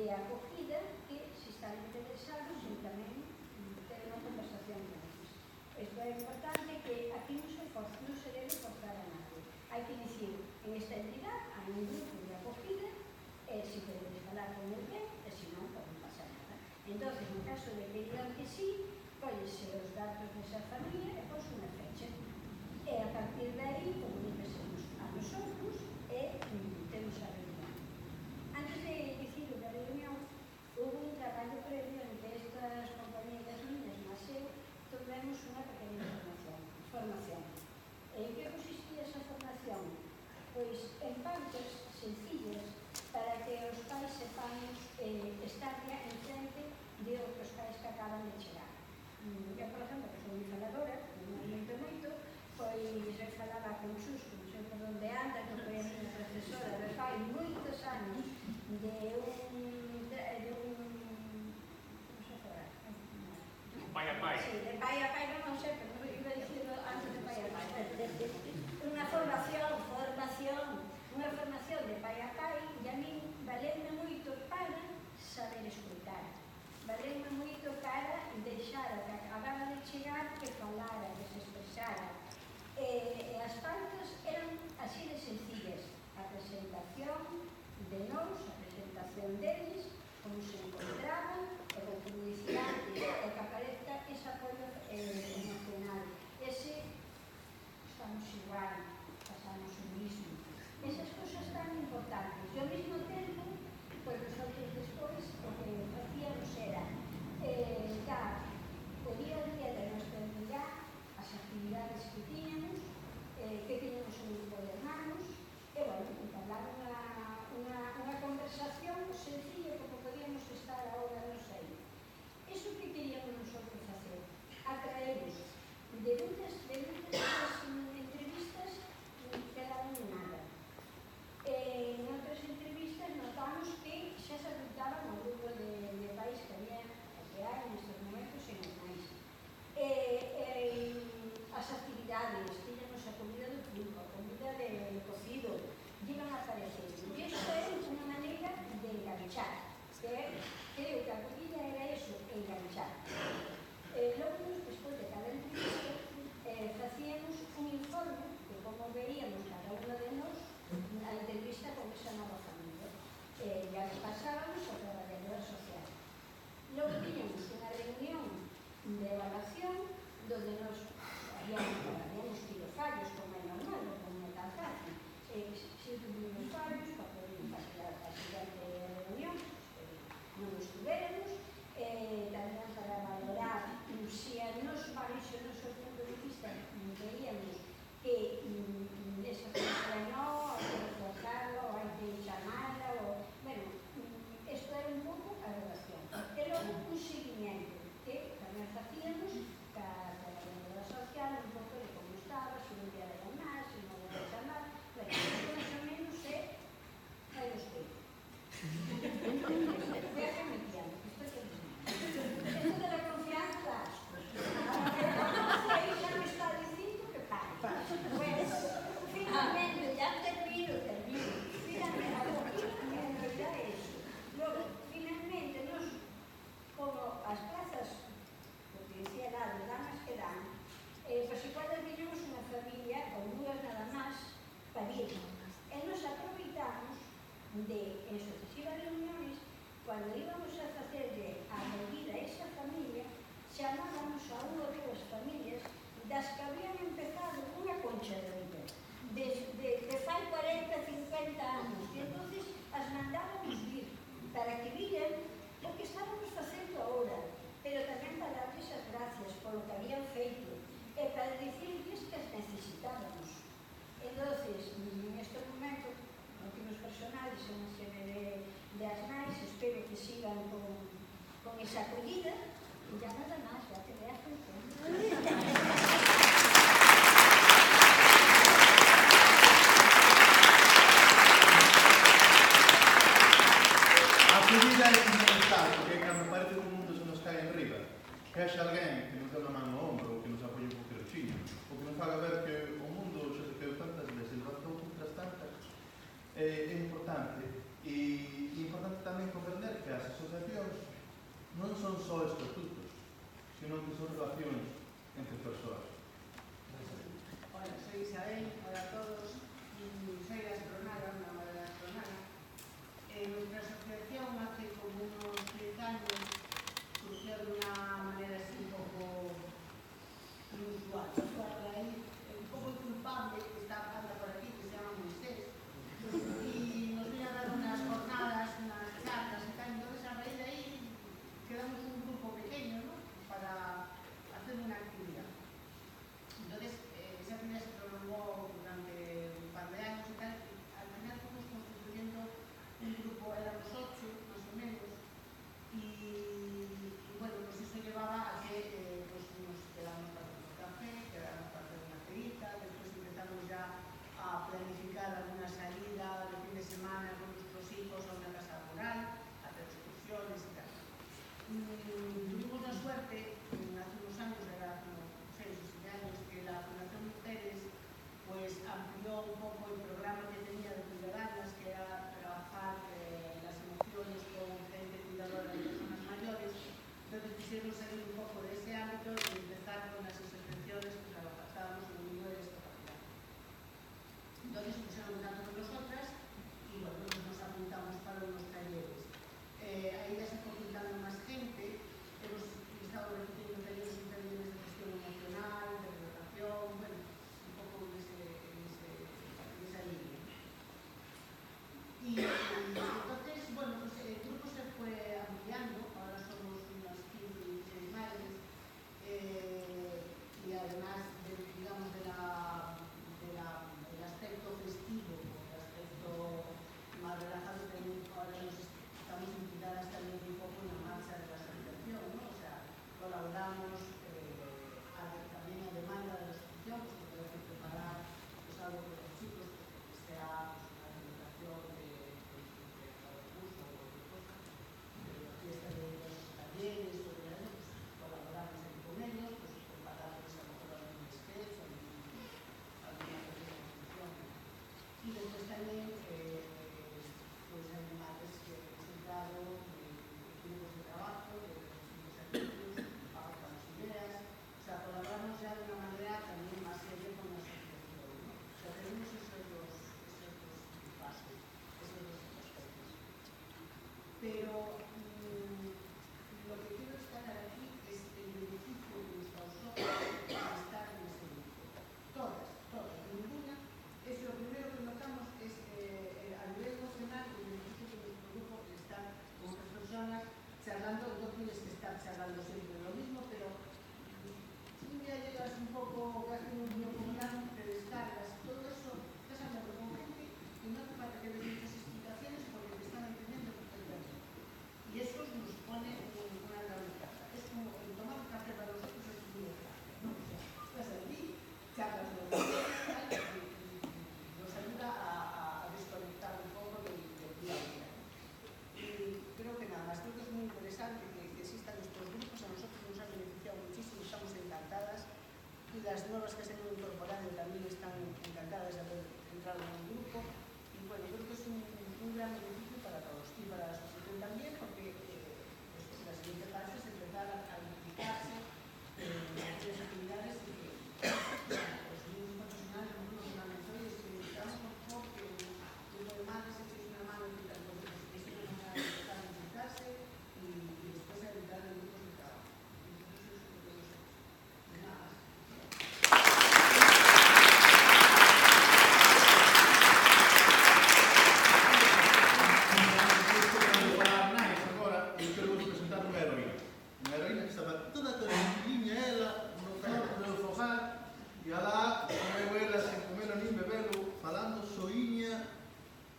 de acogida que se están interesados en tamén ter unha conversación con eles. Isto é importante que aquí non se debe forzar a nadie. Hai que dicir, en esta entidade hai un grupo de acogida se queredes falar con el ben e se non, non pasa nada. Entón, no caso de que digan que sí, póllese os datos desa familia e pos unha fecha. E a partir de aí, comuníquesemos a nosotros e temos a reunión. Antes de dicir a reunión, houve un traballo previo en que estas compañeras miñas, máis eu, tuvemos unha pequena formación. En que consistía esa formación? Pois en pautas sencillas para que os pais sepamos estar ya en frente de outros pais que acaban de chegar. Eu, por exemplo, que sou moi faladora, non moito, pois eu falaba con Xus, non sei por onde anda, que foi a minha profesora de fai moitos anos de un como se fora? Pai a pai. Sí, de pai a pai, non sei, pero non iba a dicirlo antes de pai a pai. Unha formación de pai a pai, e a min valerme moito para saber escutar. Valerme moito para deixar a que acababa de chegar que falara, que se expresara. E as pautas eran así de sencillas. A presentación de nós, a presentación deles, como se encontraban, e con publicidade, e que aparezca ese apoio emocional. Ese, estamos igual, pasamos o mismo. Esas cosas tan importantes. E ao mesmo tempo, pois nosotros despois, o que facíamos era dar o día a día da nosa unidade, as actividades que tiñamos un grupo de hermanos, e, bueno, entablar unha conversación sencilla como podíamos estar agora nos aí. Iso que queríamos nosotros facer? Atraeros de muitas entrevistas quedaron en nada. En outras entrevistas notamos que xa se apuntaban ao grupo de pais que había, que hai nestes momentos en os máis. As actividades, tíñamos a comida do pulpo, a comida de cocido, iban a aparecer. E isto é unha maneira de enganchar. Creo que a comida era eso, enganchar. Logo, despois de cada entrevista, facíamos un informe de como veíamos cada unha de nós a entrevista con esa nova familia. E as pasábamos a traballadora social. Logo tiñamos unha reunión de evaluación donde nos habíamos tido fallos, como é normal, como é tan fácil. Se tuvimos fallos, para poder pasar a siguiente reunión, non estuvéramos, tamén para valorar se a nos baixo o noso punto de vista veíamos que esa persona non, hai que reforzarlo, hai que chamarla, bueno, isto era un pouco a relación. E logo un seguimiento que tamén facíamos ca traballadora social, un pouco de como estaba, se non ia de máis, se non ia de chamar, bueno, isto máis ou menos é hai os tempos. Déjame guiando, isto é que isto de la confianza da asco. Aí xa me está dicindo que pare. Bueno, finalmente, ya termino. Finalmente, a confianza en realidad é eso. Logo, finalmente, nos, como as plazas, porque decía lá, de damas que dan, pois igual teníamos unha familia, ou dúas nada máis, para ir. E nos aproveitamos de, en sucesivas reuniones, cando íbamos a facerle a acogida a esa familia, chamábamos a unha ou dúas familias das que habían empezado unha concha de vida, de fai 40, 50 anos, e entonces as mandábamos vir para que viran o que estábamos facendo agora, pero tamén para darles as gracias polo que habían feito e para dicirles que as necesitábamos. Entonces, en este momento, motivos personales, en a sede de as nais, espero que sigan con esa acollida, e ya nada máis, ya te veas con acollida é fundamental, porque cando parece que o mundo se nos cae en riba, que haxe alguén que nos dé unha man no ombro, ou que nos apoie un pouquinho, ou que nos faga ver que o mundo xa se quedou tantas veces, levantou outras tantas, é importante. E importante tamén comprender que non son só estatutos, sino que son relacións entre persoas. Hola, soy Isabel, hola a todos. Soy gastronara, una madre gastronara. Nuestra asociación hace como unos 10 años surgió de una manera así un poco inusual. Ahí un poco culpable que está anda por aquí, que se llama Moisés, y nos vino a dar unas jornadas, unas charlas y tal. Entonces a raíz de ahí quedamos un grupo pequeño, ¿no?, para hacer una actividad. Entonces esa actividad se prolongó durante un par de años y tal, y al final fuimos constituyendo un grupo, éramos 8 más o menos, y bueno, pues eso llevaba a que pues nos quedamos para tomar un café, quedamos para hacer una cerita, después empezamos ya a planificar alguna salida de fin de semana con nuestros hijos a una casa rural, a hacer excursiones y tal. Tuvimos la suerte, hace unos años, era como 6 o 7 años, que la Fundación Mujeres pues amplió un poco el programa que tenía de cuidadanas, que era trabajar las emociones con gente cuidadora de personas mayores. Entonces quisimos salir un poco de ese ámbito y empezar con las asociaciones que trabajábamos en el mundo de discapacidad. Entonces pusieron contacto con nosotras y bueno, pues nos apuntamos para unos talleres. Ahí ya se fue juntando más gente. Hemos estado repitiendo talleres de gestión emocional, de relajación, bueno, un poco en esa línea. Y entonces, bueno, pues el grupo se fue ampliando, ahora somos unas 15 o 16 madres, y además, digamos, del aspecto festivo, el aspecto más relajado, también ahora nos estamos implicadas también un poco en la marcha de la asociación, ¿no? O sea, colaboramos también a demanda de la asociación, pues que puede preparar pues, algo con los chicos, que sea pues, una celebración de cada curso o cualquier cosa, de la fiesta de los talleres o de eso, pues colaboramos ahí con ellos, pues prepararles a lo mejor algún sketch o alguna pequeña función. Y después también pues hay madres que he presentado grupos de trabajo, de los servicios, aportan las ideas, o sea, colaboramos ya de una manera también más seria con la asociación, ¿no? O sea, tenemos esos dos pasos, esos dos aspectos. Pero lo que quiero destacar aquí es el beneficio que nos causó estar en ese grupo. Todas, ninguna. Es lo primero que notamos es a nivel emocional el beneficio que nuestro grupo está con otras personas charlando. No tienes que estar charlando siempre de lo mismo, pero un día llegas un poco, casi un día comunal, te descargas, todo eso, estás hablando con gente y no hace falta que des muchas explicaciones porque te están entendiendo perfectamente. Y eso nos pone una gran ventaja. Es como el tomar un café para nosotros es muy fácil, ¿no? O sea, estás allí, charlas lo que quieras, nos ayuda a desconectar un poco del día a día. Y creo que nada más, creo que es muy interesante que existan estos grupos, a nosotros nos han beneficiado muchísimo, estamos encantadas, y las nuevas que se han ido incorporando también están encantadas de haber entrado en un grupo, y bueno, creo que es un gran beneficio para todos, y para la asociación también, porque pues, la siguiente fase es empezar a implicarse en aquellas actividades y que los mismos profesionales, los mismos fundamentales, que necesitamos por favor que un grupo de madres echéis una mano y tal, entonces es una manera de empezar a implicarse y después a entrar en grupos de trabajo. Entonces eso es lo que hemos hecho. Y nada más. Agora, eu quero vos presentar unha heroína que estaba toda tranquiliña ela, no centro do fogar, e alá, comeu ela, sen comelo nin bebelo, falando soiña,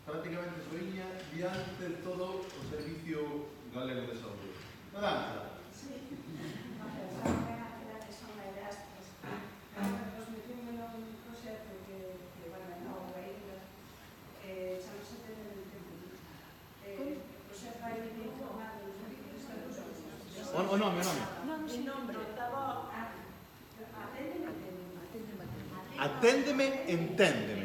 prácticamente soiña, diante de todo o Servicio Galego de Saúde. Adelante. Sí, que son madrastras. Nos metimos nun proxecto que bueno, non ainda, chamase Atende Tempo. O proxecto vai informar dos servicios de saúde. O nome. En nombre. Aténdeme, Aténdeme, enténdeme.